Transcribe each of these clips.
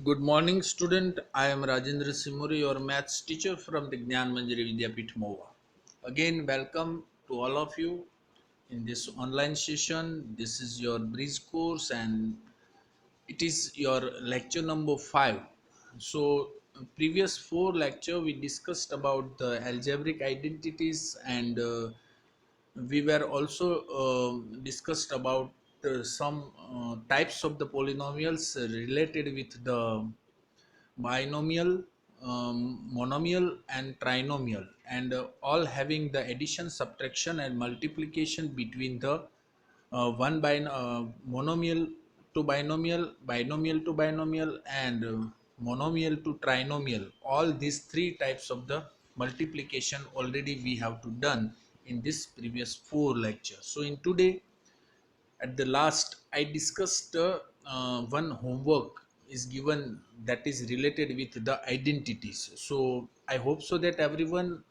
Good morning, student. I am Rajendra Simuri, your maths teacher from the Gyanmanjari Vidyapith Mahuva. Again, welcome to all of you in this online session. This is your bridge course and it is your lecture number 5. So, previous 4 lecture we discussed about the algebraic identities and we were also discussed about some types of the polynomials related with the binomial, monomial, and trinomial, and all having the addition, subtraction, and multiplication between the monomial to binomial, binomial to binomial, and monomial to trinomial. All these three types of the multiplication already we have to done in this previous 4 lectures. So in today at the last I discussed one homework is given that is related with the identities. So I hope so that everyone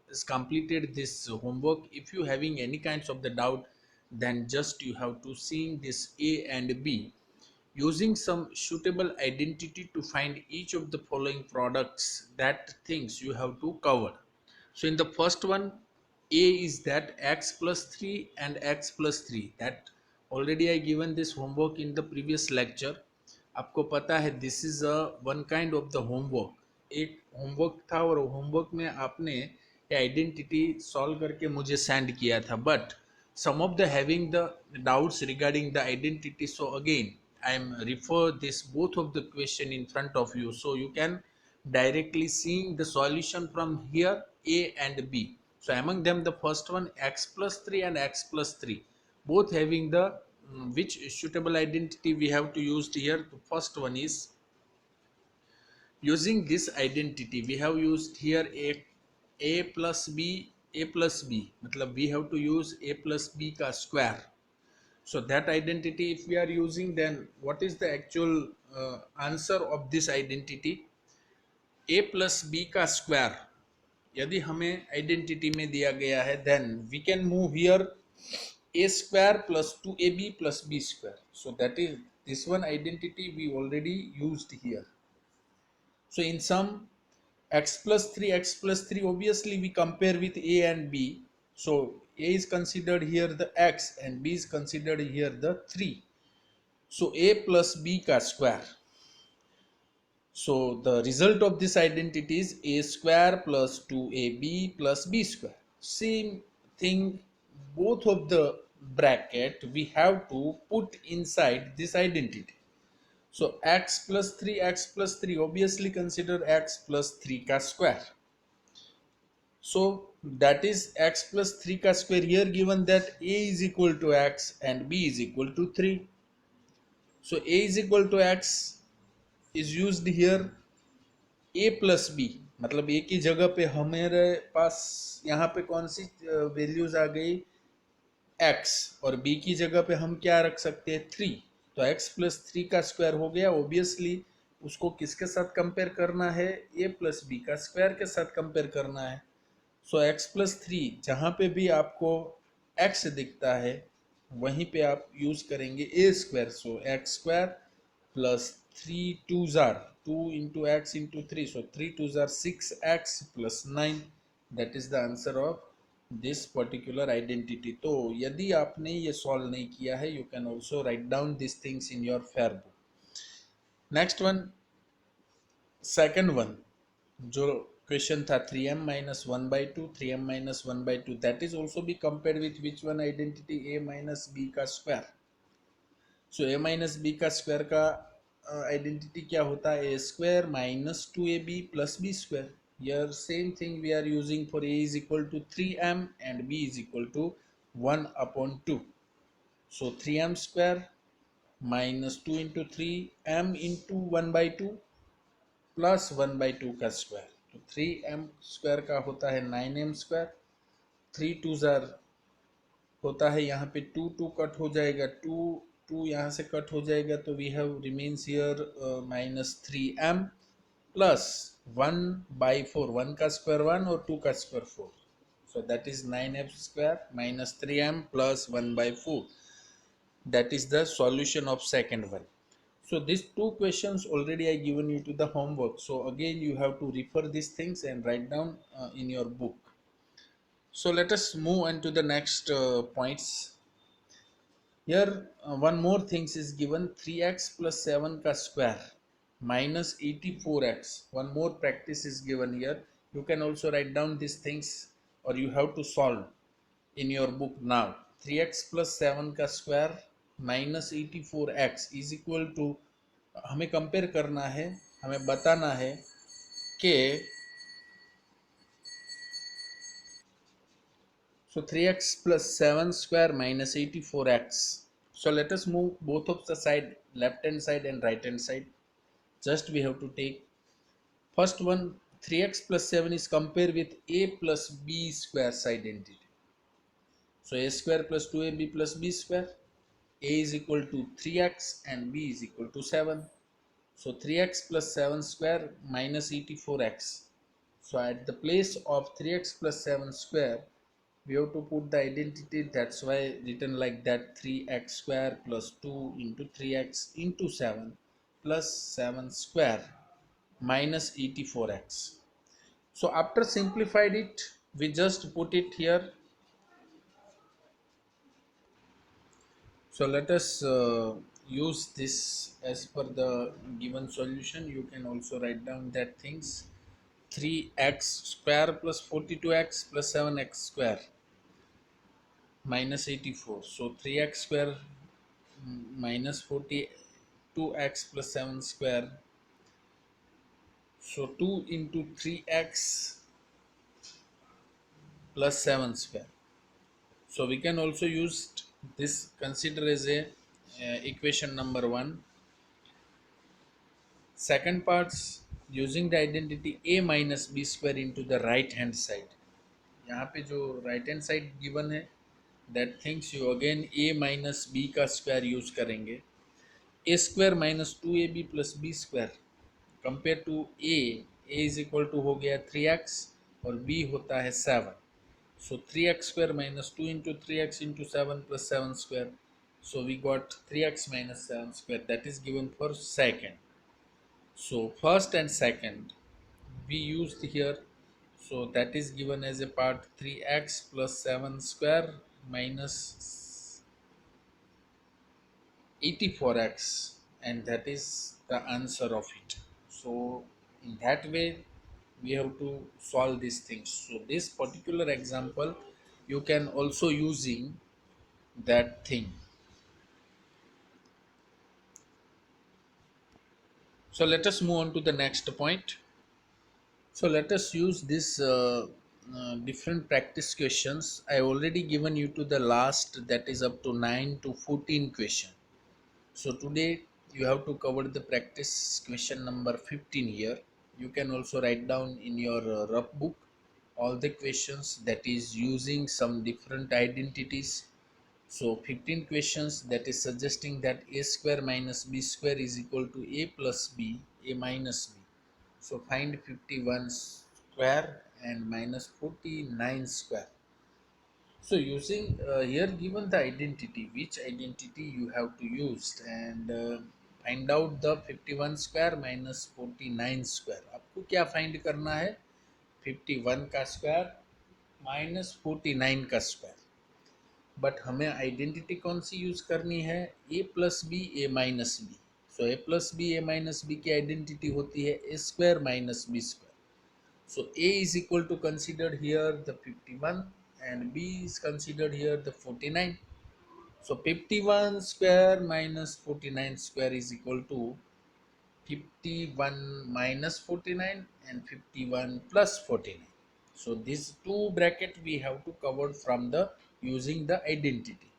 has completed this homework. If you having any kinds of the doubt, then just you have to seeing this A and B using some suitable identity to find each of the following products. That things you have to cover. So in the first one, A is that x plus 3 and x plus 3. That already I given this homework in the previous lecture. आपको पता है this is a one kind of the homework. एक homework था और homework में आपने ये identity solve करके मुझे send किया था. But some of the having the doubts regarding the identity. So again, I am refer this both of the question in front of you. So you can directly seeing the solution from here A and B. So among them the first one x plus 3 and x plus 3 both having the which suitable identity we have to use here. The first one is using this identity we have used here a plus b मतलब we have to use a plus b का square. So that identity if we are using, then what is the actual answer of this identity? a plus b का square यदि हमें identity में दिया गया है, then we can move here a square plus 2ab plus b square. So that is this one identity we already used here. So in sum, x plus 3 obviously we compare with a and b. So a is considered here the x and b is considered here the 3. So a plus b ka square. So the result of this identity is a square plus 2ab plus b square. Same thing, both of the bracket we have to put inside this identity. So x plus 3 obviously consider x plus 3 ka square. So that is x plus 3 ka square here given that a is equal to x and b is equal to 3. So a is equal to x is used here. A plus B मतलब A की जगह पे हमारे पास यहाँ पे कौन सी values आ गई x और b की जगह पे हम क्या रख सकते हैं 3. तो x प्लस 3 का स्क्वायर हो गया. ऑब्वियसली उसको किसके साथ कंपेयर करना है? a प्लस बी का स्क्वायर के साथ कंपेयर करना है. सो x प्लस 3 जहाँ पे भी आपको x दिखता है वहीं पे आप यूज करेंगे a square. So x square plus 3 2s are 2 into x into 3. So 3 2s are 6x plus 9. That is the answer of this particular identity. तो यदि आपने ये सॉल्व नहीं किया है, you can also write down these things in your fair book. Next one, second one, जो question था 3m minus 1 by 2, 3m minus 1 by 2, that is also be compared with which one identity? a minus b का square. So a minus b का square का identity क्या होता है? a square minus 2ab plus b square. Here same thing we are using for a is equal to 3m and b is equal to 1 upon 2. So 3m square minus 2 into 3m into 1 by 2 plus 1 by 2 का square. तो 3m square का होता है 9m square. 3 2 jar होता है यहाँ पे 2 2 cut हो जाएगा, 2 2 यहाँ से कट हो जाएगा. तो we have remains here minus 3m plus 1 by 4. 1 का स्क्वायर 1 और 2 का square 4. So that is 9m square minus 3m plus 1 by 4. That is the solution of second one. So these two questions already I given you to the homework. So again you have to refer these things and write down in your book. So let us move on to the next points. Here one more things is given, 3x plus 7 ka square minus 84x. One more practice is given here. You can also write down these things or you have to solve in your book now. 3x plus 7 का square minus 84x is equal to, हमें compare करना है, हमें बताना है कि so 3x plus 7 square minus 84x. So let us move both of the side, left hand side and right hand side. Just we have to take first one, 3x plus 7 is compared with a plus b squares identity. So a square plus 2ab plus b square, a is equal to 3x and b is equal to 7. So 3x plus 7 square minus 84x. So at the place of 3x plus 7 square, we have to put the identity. That's why written like that, 3x square plus 2 into 3x into 7 plus 7 square minus 84x. So after simplified it, we just put it here. So let us use this as per the given solution. You can also write down that things, 3x square plus 42x plus 7x square minus 84. So 3x square minus 42x plus 7 square. So 2 into 3x plus 7 square. So we can also use this, consider as a equation number 1. Second parts, using the identity a minus b square into the right hand side. यहाँ पे जो right hand side given है, that things you again a minus b का square use करेंगे. A square minus 2ab plus b square compared to a is equal to हो गया 3x और b होता है 7. So 3x square minus 2 into 3x into 7 plus 7 square. So we got 3x minus 7 square, that is given for second. So first and second we used here. So that is given as a part, 3x plus 7 square minus 84x, and that is the answer of it. So in that way we have to solve these things. So this particular example you can also using that thing. So let us move on to the next point. So let us use this different practice questions. I already given you to the last, that is up to 9 to 14 question. So today you have to cover the practice question number 15 here. You can also write down in your rough book all the questions, that is using some different identities. So 15 questions, that is suggesting that a square minus b square is equal to a plus b, a minus b. So find 51 square and minus 49 square. So using here given the identity, which identity you have to use, and find out the 51 square minus 49 square. आपको क्या find करना है? 51 का square minus 49 का square. But हमें identity कौन सी use करनी है? A plus B, A minus B. So A plus B, A minus B की आइडेंटिटी होती है A square minus B square. So A is equal to, considered here the 51 and B is considered here the 49. So 51 square minus 49 square is equal to 51 minus 49 and 51 plus 49. So these two bracket we have to cover from the using the identity.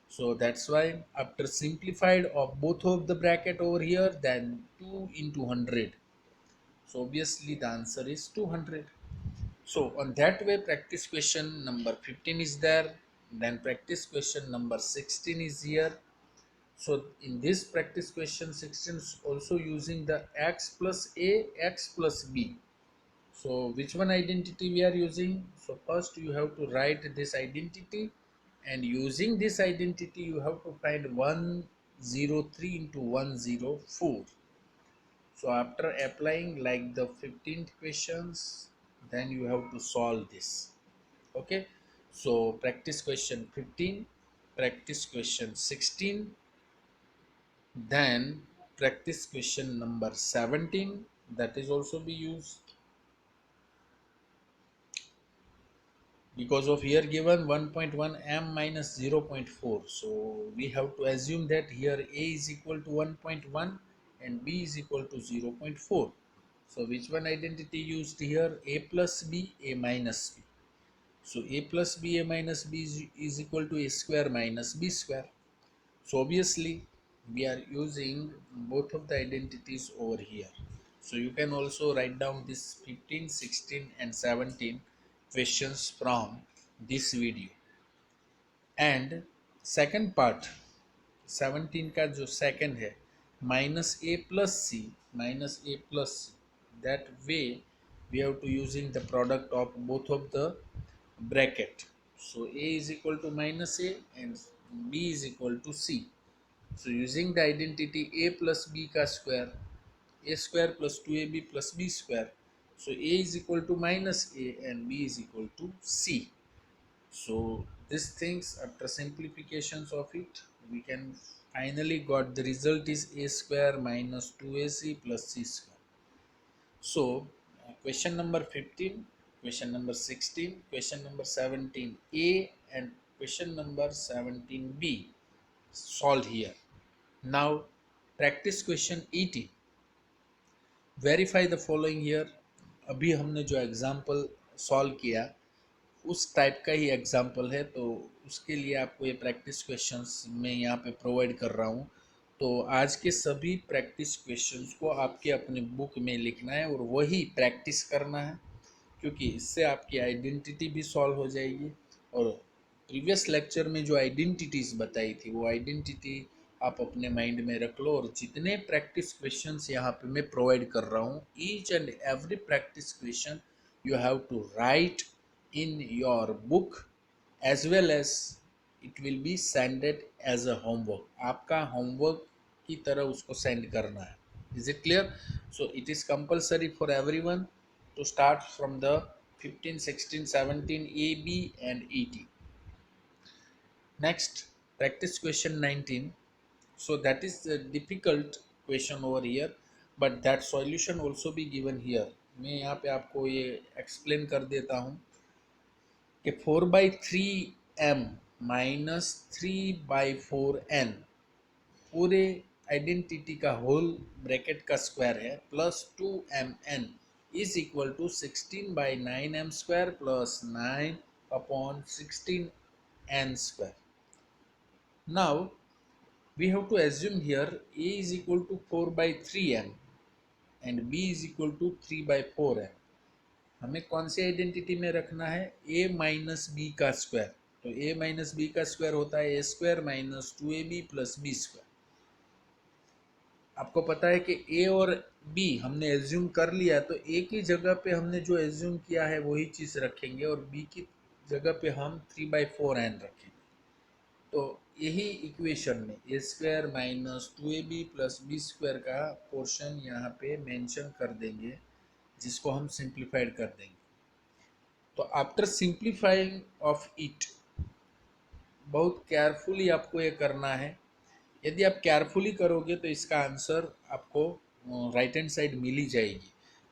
So that's why after simplified of both of the bracket over here, then 2 into 100. So obviously the answer is 200. So on that way practice question number 15 is there, then practice question number 16 is here. So in this practice question 16 is also using the x plus a, x plus b. So which one identity we are using? So first you have to write this identity, and using this identity you have to find one 03 into 104. So after applying like the 15th questions, then you have to solve this. Okay, so practice question 15, practice question 16, then practice question number 17, that is also be used. Because of here given 1.1 m minus 0.4, so we have to assume that here a is equal to 1.1 and b is equal to 0.4. So which one identity used here? A plus b, a minus b. So a plus b, a minus b is equal to a square minus b square. So obviously we are using both of the identities over here. So you can also write down this 15, 16 and 17 questions from this video. And second part 17 का जो second है minus a plus c, minus a plus c, that way we have to using the product of both of the bracket. So a is equal to minus a and b is equal to c. So using the identity a plus b ka square, a square plus 2ab plus b square. So a is equal to minus a and b is equal to c. So these things after simplifications of it, we can finally got the result is a square minus 2ac plus c square. So question number 15, question number 16, question number 17a and question number 17b solved here. Now practice question 18. Verify the following here. अभी हमने जो example solve किया उस type का ही example है, तो उसके लिए आपको ये प्रैक्टिस क्वेश्चंस मैं यहाँ पे प्रोवाइड कर रहा हूँ। तो आज के सभी प्रैक्टिस क्वेश्चंस को आपके अपने बुक में लिखना है और वही प्रैक्टिस करना है, क्योंकि इससे आपकी आइडेंटिटी भी सॉल्व हो जाएगी। और प्रीवियस लेक्चर में जो आइडेंटिटीज़ बताई थी वो आइडेंटिटी आप अपने माइंड में रख लो। और जितने प्रैक्टिस क्वेश्चंस यहाँ पे मैं प्रोवाइड कर रहा हूँ, each and every practice question you have to write in your book as well as it will be sended as a homework. आपका homework की तरह उसको send करना है. Is it clear? So it is compulsory for everyone to start from the 15, 16, 17, A, B and ET. Next, practice question 19. So that is the difficult question over here, but that solution also be given here. मैं यहाँ पे आपको ये explain कर देता हूँ कि 4/3m minus 3/4n पूरे आइडेंटिटी का होल ब्रैकेट का स्क्वायर है plus 2mn is equal to 16/9m square plus 9/16n square. Now we have to assume here a is equal to 4/3m and b is equal to 3/4m. हमें कौन सी identity में रखना है? a minus B का square. तो a minus B का square होता है a square minus 2ab plus B square. आपको पता है कि a और b हमने एज्यूम कर लिया, तो a की जगह पे हमने जो एज्यूम किया है वही चीज़ रखेंगे और b की जगह पे हम 3/4n रखेंगे. तो यही इक्वेशन में A square minus 2ab plus B square का पोर्शन यहाँ पे मेंशन कर देंगे, जिसको हम सिंप्लीफाइड कर देंगे. तो आफ्टर सिंप्लीफाइंग ऑफ इट, बहुत केयरफुली आपको ये करना है. यदि आप केयरफुली करोगे तो इसका आंसर आपको राइट हैंड साइड मिल ही जाएगी.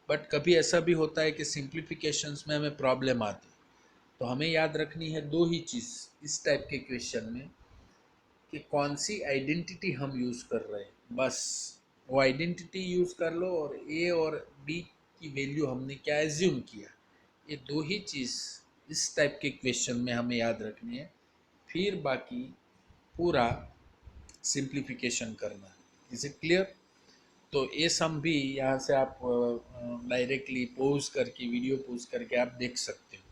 बट कभी ऐसा भी होता है कि सिंप्लीफिकेशंस में हमें प्रॉब्लम आती है. तो हमें याद रखनी है दो ही चीज़ इस टाइप के क्वेश्चन में, कि कौन सी आइडेंटिटी हम यूज़ कर रहे हैं. बस वो आइडेंटिटी यूज़ कर लो और ए और बी की वैल्यू हमने क्या एज्यूम किया, ये दो ही चीज़ इस टाइप के क्वेश्चन में हमें याद रखनी है. फिर बाकी पूरा सिंप्लीफिकेशन करना है. Is it clear? तो ये सम भी यहाँ से आप डायरेक्टली पॉज करके वीडियो पॉज करके आप देख सकते हो.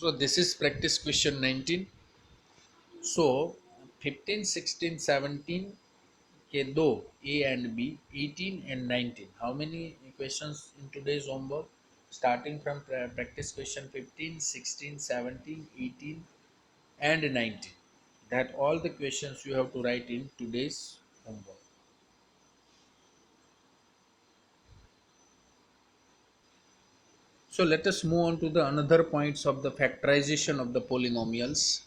So this is practice question 19. So 15, 16, 17 के दो A and B, 18 and 19. How many questions in today's homework? Starting from practice question 15, 16, 17, 18 and 19. That all the questions you have to write in today's homework. So let us move on to the another points of the factorization of the polynomials.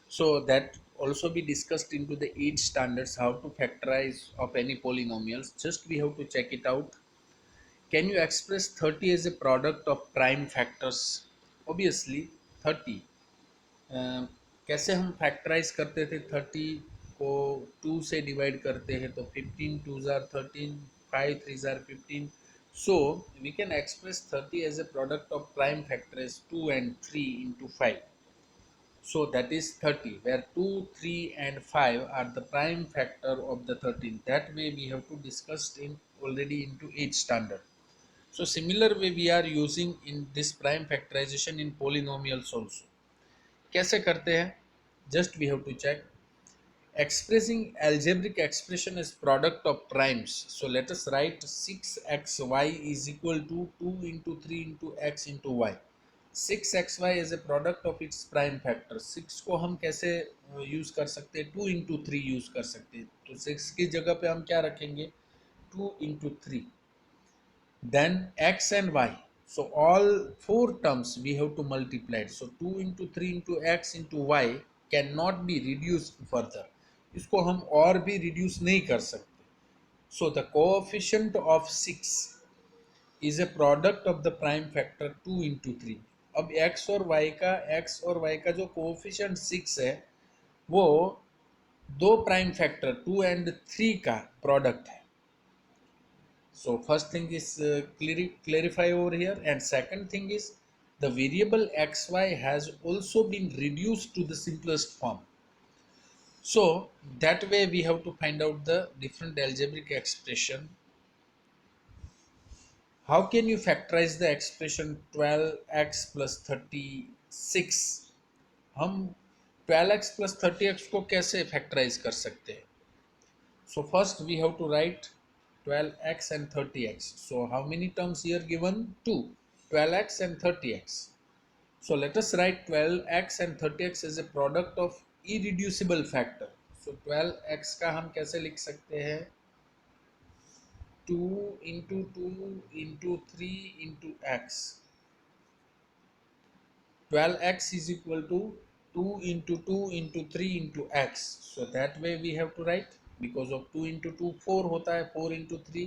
So that also be discussed into the 8 standards how to factorize of any polynomials. Just we have to check it out. Can you express 30 as a product of prime factors? Obviously 30 कैसे हम factorise करते थे 30 को 2 से divide करते हैं तो 15 to जार 13 5 3 जार 15 so we can express 30 as a product of prime factors 2 and 3 into 5 so that is 30 where 2 3 and 5 are the prime factor of the 13 that way we have to discuss in already into each standard. So similar way we are using in this prime factorization in polynomials also. कैसे करते हैं just we have to check expressing algebraic expression as product of primes. So let us write 6xy is equal to 2 into 3 into x into y. 6xy is a product of its prime factor. 6 को हम कैसे use कर सकते हैं 2 into 3 use कर सकते हैं तो 6 की जगह पे हम क्या रखेंगे 2 into 3 then x and y. So all four terms we have to multiply. So 2 into 3 into x into y cannot be reduced further. इसको हम और भी reduce नहीं कर सकते. So the coefficient of 6 is a product of the prime factor 2 into 3. अब x और y का जो coefficient 6 है वो दो prime factor 2 and 3 का product है. So first thing is clarify over here, and second thing is the variable xy has also been reduced to the simplest form. So that way we have to find out the different algebraic expression. How can you factorize the expression 12x plus 36? हम 12x plus 30x को कैसे factorize कर सकते हैं? So first we have to write 12x and 30x. So how many terms here given? 2. 12x and 30x. So let us write 12x and 30x as a product of irreducible factor. So 12x का हम कैसे लिख सकते हैं 2 into 2 into 3 into x. 12x is equal to 2 into 2 into 3 into x. So that way we have to write because of 2 into 2 4 होता है 4 into 3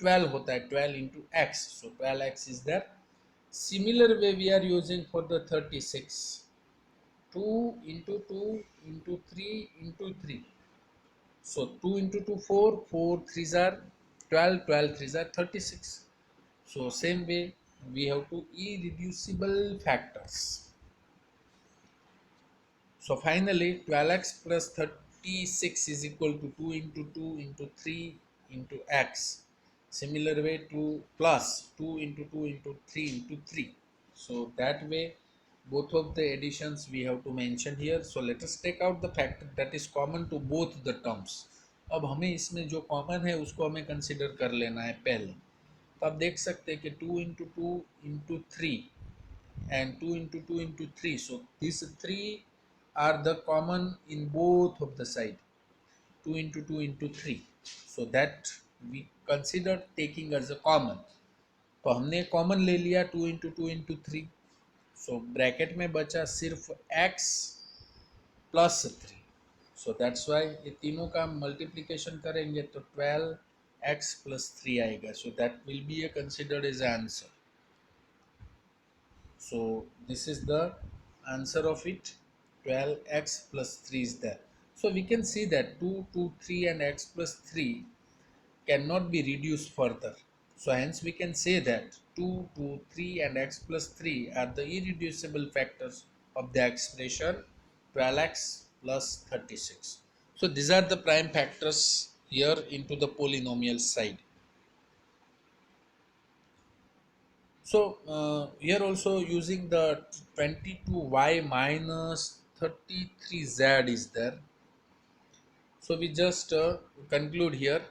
12 होता है 12 into x. So 12x is there. Similar way we are using for the 36 2 into 2 into 3 into 3. So 2 into 2 4 4 3s are 12 12 3s are 36. So same way we have to irreducible factors. So finally 12x plus 36 is equal to 2 into 2 into 3 into x. Similar way to plus 2 into 2 into 3 into 3. So that way both of the additions we have to mention here. So let us take out the factor that is common to both the terms. अब हमें इसमें जो common है उसको हमें consider कर लेना है पहले. तो आप देख सकते हैं कि 2 into 2 into 3 and 2 into 2 into 3. So these three are the common in both of the side 2 into 2 into 3. So that we consider taking as a common. तो हमने कॉमन ले लिया 2 into 2 into 3. So ब्रैकेट में बचा सिर्फ x plus 3. So that's why ये तीनों का मल्टीप्लिकेशन करेंगे तो 12x plus 3 आएगा. So that will be a considered as answer. So this is the answer of it 12x plus 3 is there. So we can see that 2 2 3 and x plus 3 cannot be reduced further. So hence we can say that 2 2 3 and x plus 3 are the irreducible factors of the expression 12x plus 36. So these are the prime factors here into the polynomial side. So here also using the 22y minus 33z is there. So we just conclude here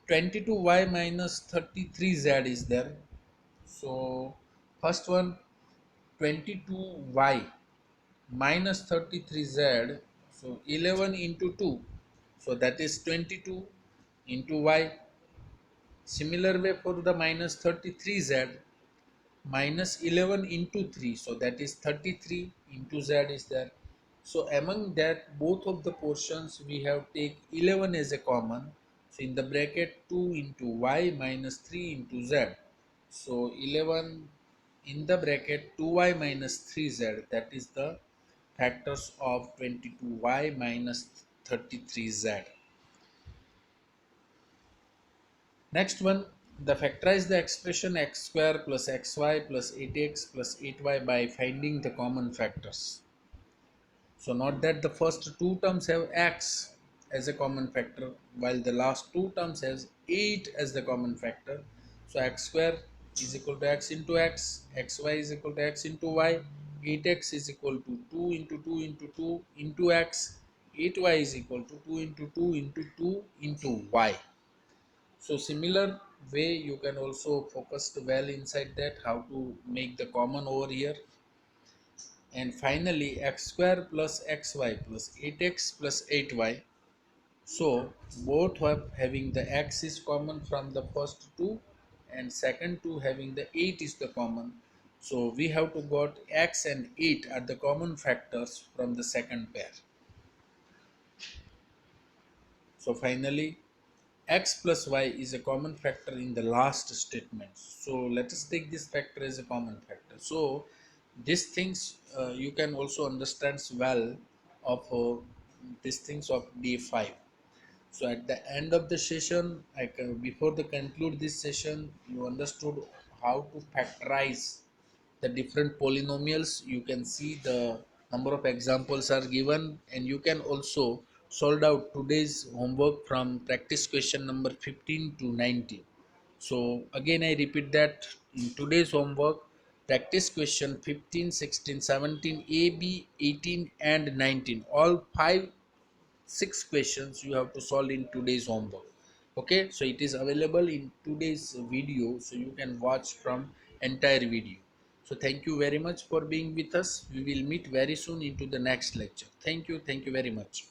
22y minus 33z is there. So first one 22y minus 33z, so 11 into 2, so that is 22 into y. Similar way for the minus 33z, minus 11 into 3, so that is 33 into z is there. So among that both of the portions we have take 11 as a common, so in the bracket 2 into y minus 3 into z, so 11 in the bracket 2y minus 3z, that is the factors of 22y minus 33z. Next one, the factorize the expression x square plus xy plus 8x plus 8y by finding the common factors. So not that the first two terms have x as a common factor while the last two terms has 8 as the common factor. So x square is equal to x into x, xy is equal to x into y, 8x is equal to 2 into 2 into 2 into x, 8y is equal to 2 into 2 into 2 into y. So similar way you can also focus well inside that how to make the common over here. And finally x square plus xy plus 8x plus 8y. So both have having the x is common from the first two and second two having the 8 is the common. So we have to got x and 8 are the common factors from the second pair. So finally x plus y is a common factor in the last statement. So let us take this factor as a common factor. So these things you can also understand well of these things of day 5. So at the end of the session, before the conclude this session, you understood how to factorize the different polynomials. You can see the number of examples are given, and you can also solve out today's homework from practice question number 15 to 19. So again I repeat that in today's homework, practice question 15, 16, 17, A, B, 18 and 19, all 6 questions you have to solve in today's homework. Okay, so it is available in today's video, so you can watch from entire video. So thank you very much for being with us. We will meet very soon into the next lecture. Thank you very much.